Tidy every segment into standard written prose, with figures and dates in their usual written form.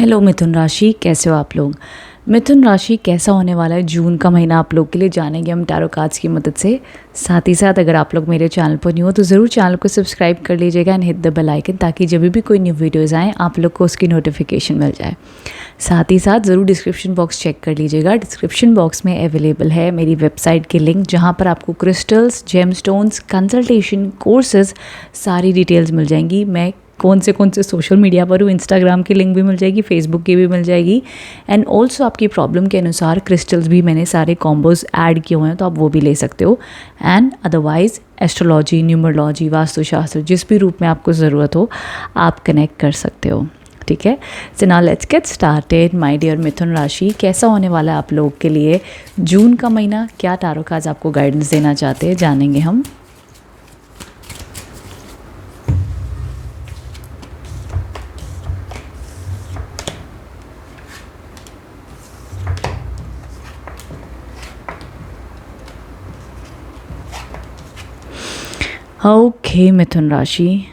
Hello मिथुन राशि, कैसे हो आप लोग। मिथुन राशि कैसा होने वाला है जून का महीना आप लोग के लिए जानेंगे हम टैरो कार्ड्स की मदद से। साथ ही साथ अगर आप लोग मेरे चैनल पर न्यू हो तो ज़रूर चैनल को सब्सक्राइब कर लीजिएगा and hit the bell icon, ताकि जब भी कोई न्यू वीडियोज़ आएँ आप लोग को उसकी नोटिफिकेशन मिल जाए। साथ ही साथ ज़रूर डिस्क्रिप्शन बॉक्स चेक कर लीजिएगा। डिस्क्रिप्शन बॉक्स में अवेलेबल है मेरी वेबसाइट के लिंक, जहाँ पर आपको क्रिस्टल्स, जेमस्टोन्स, कंसल्टेशन, कोर्सेज सारी डिटेल्स मिल जाएंगी। मैं कौन से सोशल मीडिया पर हूँ, इंस्टाग्राम की लिंक भी मिल जाएगी, फेसबुक की भी मिल जाएगी एंड ऑल्सो आपकी प्रॉब्लम के अनुसार क्रिस्टल्स भी मैंने सारे कॉम्बोज ऐड किए हुए हैं, तो आप वो भी ले सकते हो। एंड अदरवाइज एस्ट्रोलॉजी, न्यूमरोलॉजी, वास्तुशास्त्र, जिस भी रूप में आपको ज़रूरत हो आप कनेक्ट कर सकते हो। ठीक है, so now let's get started my dear मिथुन राशि। कैसा होने वाला है आप लोग के लिए जून का महीना, क्या टैरो कार्ड्स आपको गाइडेंस देना चाहते हैं, जानेंगे हम। ओके मिथुन राशि,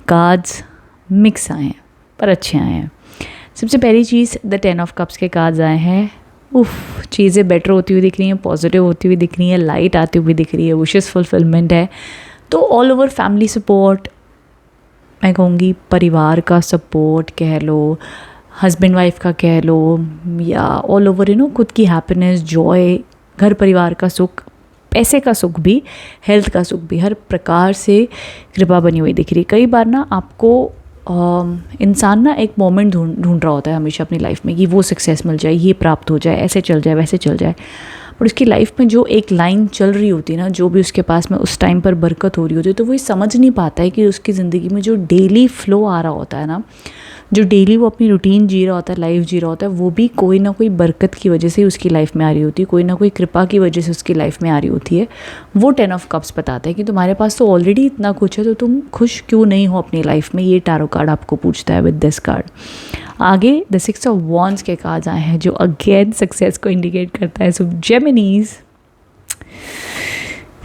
कार्ड्स मिक्स आए हैं पर अच्छे आए हैं। सबसे पहली चीज़ द 10 ऑफ कप्स के कार्ड्स आए हैं। उफ, चीज़ें बेटर होती हुई दिख रही हैं, पॉजिटिव होती हुई दिख रही है, लाइट आती हुई दिख रही है, विशेस फुलफिलमेंट है। तो ऑल ओवर फैमिली सपोर्ट, मैं कहूँगी परिवार का सपोर्ट कह लो, हस्बैंड वाइफ का कह लो, या ऑल ओवर खुद की हैप्पीनेस, जॉय, घर परिवार का सुख, पैसे का सुख भी, हेल्थ का सुख भी, हर प्रकार से कृपा बनी हुई दिख रही। कई बार ना आपको इंसान ना एक मोमेंट ढूंढ रहा होता है हमेशा अपनी लाइफ में कि वो सक्सेस मिल जाए, ये प्राप्त हो जाए, ऐसे चल जाए, वैसे चल जाए। और उसकी लाइफ में जो एक लाइन चल रही होती है ना, जो भी उसके पास में उस टाइम पर बरकत हो रही होती है, तो वो ये समझ नहीं पाता है कि उसकी ज़िंदगी में जो डेली फ्लो आ रहा होता है ना, जो डेली वो अपनी रूटीन जी रहा होता है, लाइफ जी रहा होता है, वो भी कोई ना कोई बरकत की वजह से उसकी लाइफ में आ रही होती है, कोई ना कोई कृपा की वजह से उसकी लाइफ में आ रही होती है। वो 10 ऑफ कप्स बताता है कि तुम्हारे पास तो ऑलरेडी इतना कुछ है, तो तुम खुश क्यों नहीं हो अपनी लाइफ में। ये टैरो कार्ड आपको पूछता है विद दिस कार्ड। आगे द 6 ऑफ वॉन्ड्स के कार्ड्स आए हैं, जो अगेन सक्सेस को इंडिकेट करता है। सो जेमिनीज,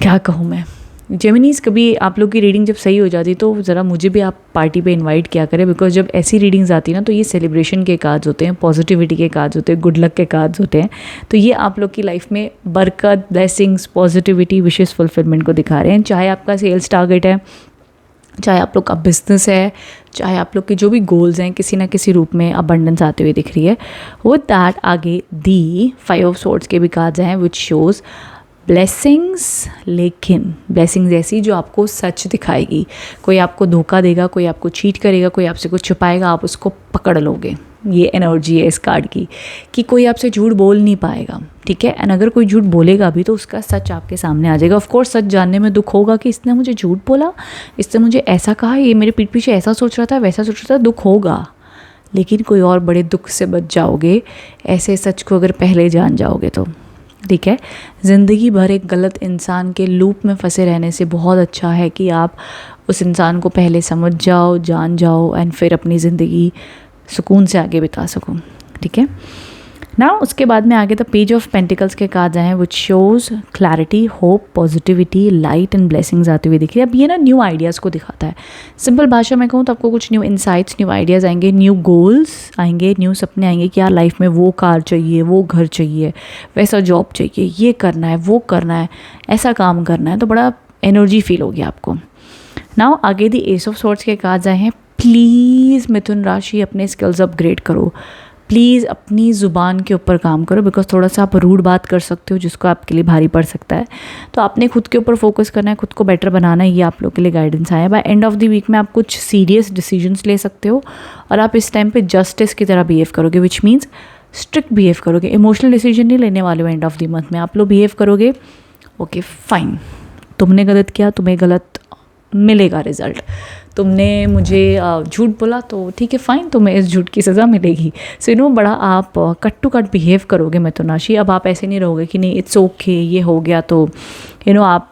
क्या कहूँ मैं, जेमिनीज कभी आप लोग की रीडिंग जब सही हो जाती तो ज़रा मुझे भी आप पार्टी पे इनवाइट किया करें, बिकॉज जब ऐसी रीडिंग्स आती है ना तो ये सेलिब्रेशन के कार्ड्स होते हैं, पॉजिटिविटी के कार्ड्स होते हैं, गुड लक के कार्ड्स होते हैं। तो ये आप लोग की लाइफ में बरकत, ब्लेसिंग्स, पॉजिटिविटी, विशेस फुलफिलमेंट को दिखा रहे हैं। चाहे आपका सेल्स टारगेट है, चाहे आप लोग का बिजनेस है, चाहे आप लोग के जो भी गोल्स हैं, किसी ना किसी रूप में अबंडेंस आते हुए दिख रही है। विद दैट आगे दी 5 ऑफ सोर्ड्स के भी कार्ड्स हैं विच शोज़ ब्लेसिंग्स, लेकिन ब्लेसिंग्स ऐसी जो आपको सच दिखाएगी। कोई आपको धोखा देगा, कोई आपको चीट करेगा, कोई आपसे कुछ छुपाएगा, आप उसको पकड़ लोगे। ये एनर्जी है इस कार्ड की कि कोई आपसे झूठ बोल नहीं पाएगा। ठीक है, एंड अगर कोई झूठ बोलेगा भी तो उसका सच आपके सामने आ जाएगा। ऑफ कोर्स सच जानने में दुख होगा कि इसने मुझे झूठ बोला, इसने मुझे ऐसा कहा, ये मेरे पीठ पीछे ऐसा सोच रहा था, वैसा सोच रहा था, दुख होगा। लेकिन कोई और बड़े दुख से बच जाओगे ऐसे सच को अगर पहले जान जाओगे तो। ठीक है, ज़िंदगी भर एक गलत इंसान के लूप में फंसे रहने से बहुत अच्छा है कि आप उस इंसान को पहले समझ जाओ, जान जाओ एंड फिर अपनी ज़िंदगी सुकून से आगे बिता सको। ठीक है ना। उसके बाद में आगे द पेज ऑफ पेंटिकल्स के कार्ड्स हैं which shows clarity, hope, positivity, light and blessings आती हुई दिख रही है। अब ये ना न्यू आइडियाज़ को दिखाता है। सिंपल भाषा में कहूँ तो आपको कुछ न्यू इंसाइट्स, न्यू आइडियाज़ आएंगे, न्यू गोल्स आएंगे, न्यू सपने आएंगे कि यार लाइफ में वो कार चाहिए, वो घर चाहिए, वैसा जॉब चाहिए, ये करना है, वो करना है, ऐसा काम करना है। तो बड़ा एनर्जी फील होगी आपको। नाउ आगे दी एस ऑफ सॉर्ड्स के कार्ड्स आए हैं। प्लीज़ मिथुन राशि अपने स्किल्स अपग्रेड करो, प्लीज़ अपनी ज़ुबान के ऊपर काम करो, बिकॉज थोड़ा सा आप रूड बात कर सकते हो जिसको आपके लिए भारी पड़ सकता है। तो आपने खुद के ऊपर फोकस करना है, खुद को बेटर बनाना है। ये आप लोग के लिए गाइडेंस आया है। By end of the week में आप कुछ सीरियस डिसीजंस ले सकते हो और आप इस टाइम पे जस्टिस की तरह बिहेव करोगे, विच मीन्स स्ट्रिक्ट बिहेव करोगे। इमोशनल डिसीजन नहीं लेने वाले हो। एंड ऑफ द मंथ में आप लोग बिहेव करोगे, ओके फाइन, तुमने गलत किया, तुम्हें गलत मिलेगा रिजल्ट। तुमने मुझे झूठ बोला तो ठीक है फाइन, तुम्हें इस झूठ की सज़ा मिलेगी। सो बड़ा आप कट टू कट बिहेव करोगे मिथुन राशि। अब आप ऐसे नहीं रहोगे कि नहीं इट्स ओके, ये हो गया तो आप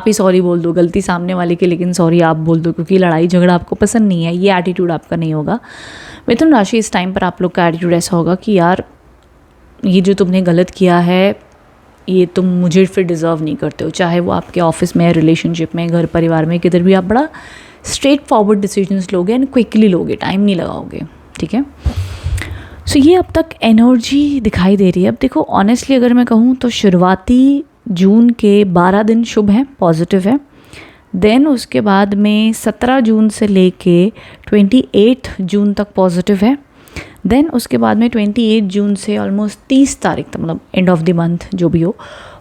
ही सॉरी बोल दो, गलती सामने वाले की लेकिन सॉरी आप बोल दो, क्योंकि लड़ाई झगड़ा आपको पसंद नहीं है। ये एटीट्यूड आपका नहीं होगा मिथुन राशि। इस टाइम पर आप लोग का एटीट्यूड ऐसा होगा कि यार ये जो तुमने गलत किया है ये तुम मुझे फिर डिज़र्व नहीं करते हो। चाहे वो आपके ऑफिस में, रिलेशनशिप में, घर परिवार में, किधर भी आप बड़ा स्ट्रेट फॉरवर्ड डिसीजंस लोगे एंड क्विकली लोगे, टाइम नहीं लगाओगे। ठीक है। सो ये अब तक एनर्जी दिखाई दे रही है। अब देखो ऑनेस्टली अगर मैं कहूँ तो शुरुआती जून के 12 दिन शुभ हैं, पॉजिटिव है। देन उसके बाद में 17 जून से लेके 28 जून तक पॉजिटिव है। देन उसके बाद में 28 जून से ऑलमोस्ट 30 तारीख तक, मतलब एंड ऑफ द मंथ जो भी हो,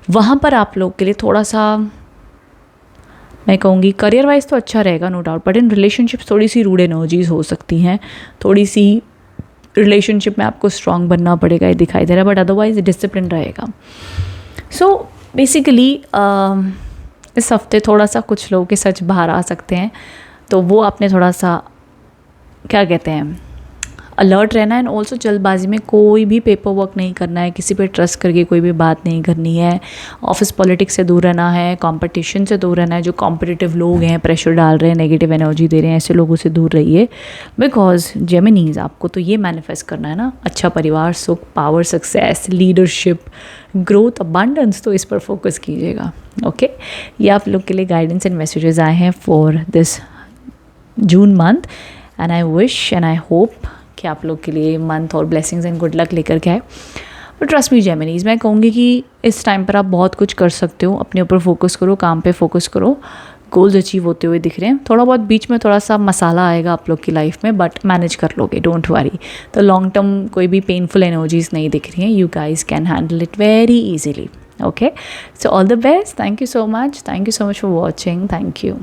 वहाँ पर आप लोग के लिए थोड़ा सा मैं कहूँगी करियर वाइज तो अच्छा रहेगा no doubt, but in relationships थोड़ी सी रूड एनर्जीज हो सकती हैं, थोड़ी सी रिलेशनशिप में आपको स्ट्रांग बनना पड़ेगा, ये दिखाई दे रहा है, बट अदरवाइज डिसिप्लिन रहेगा। सो बेसिकली इस हफ्ते थोड़ा सा कुछ लोगों के सच बाहर आ सकते हैं, तो वो आपने थोड़ा सा क्या कहते हैं अलर्ट रहना है। एंड ऑल्सो जल्दबाजी में कोई भी पेपर वर्क नहीं करना है, किसी पे ट्रस्ट करके कोई भी बात नहीं करनी है, ऑफिस पॉलिटिक्स से दूर रहना है, कंपटीशन से दूर रहना है। जो कॉम्पिटिटिव लोग हैं, प्रेशर डाल रहे हैं, नेगेटिव एनर्जी दे रहे हैं, ऐसे लोगों से दूर रहिए। बिकॉज जेमिनीज आपको तो ये मैनिफेस्ट करना है ना, अच्छा परिवार, सुख, power, success, leadership, growth, abundance, तो इस पर फोकस कीजिएगा। ओके, ये आप लोग के लिए गाइडेंस एंड मैसेजेस आए हैं for this June month, and I wish and I hope कि आप लोग के लिए मंथ और ब्लेसिंग्स एंड गुड लक लेकर के आए। बट ट्रस्ट मी जेमिनीज, मैं कहूँगी कि इस टाइम पर आप बहुत कुछ कर सकते हो, अपने ऊपर फोकस करो, काम पे फोकस करो, गोल्स अचीव होते हुए दिख रहे हैं। थोड़ा बहुत बीच में थोड़ा सा मसाला आएगा आप लोग की लाइफ में, बट मैनेज कर लोगे, डोंट वरी। तो लॉन्ग टर्म कोई भी पेनफुल एनर्जीज नहीं दिख रही हैं, you guys can handle it very easily. Okay, so all the best, thank you so much for watching, thank you.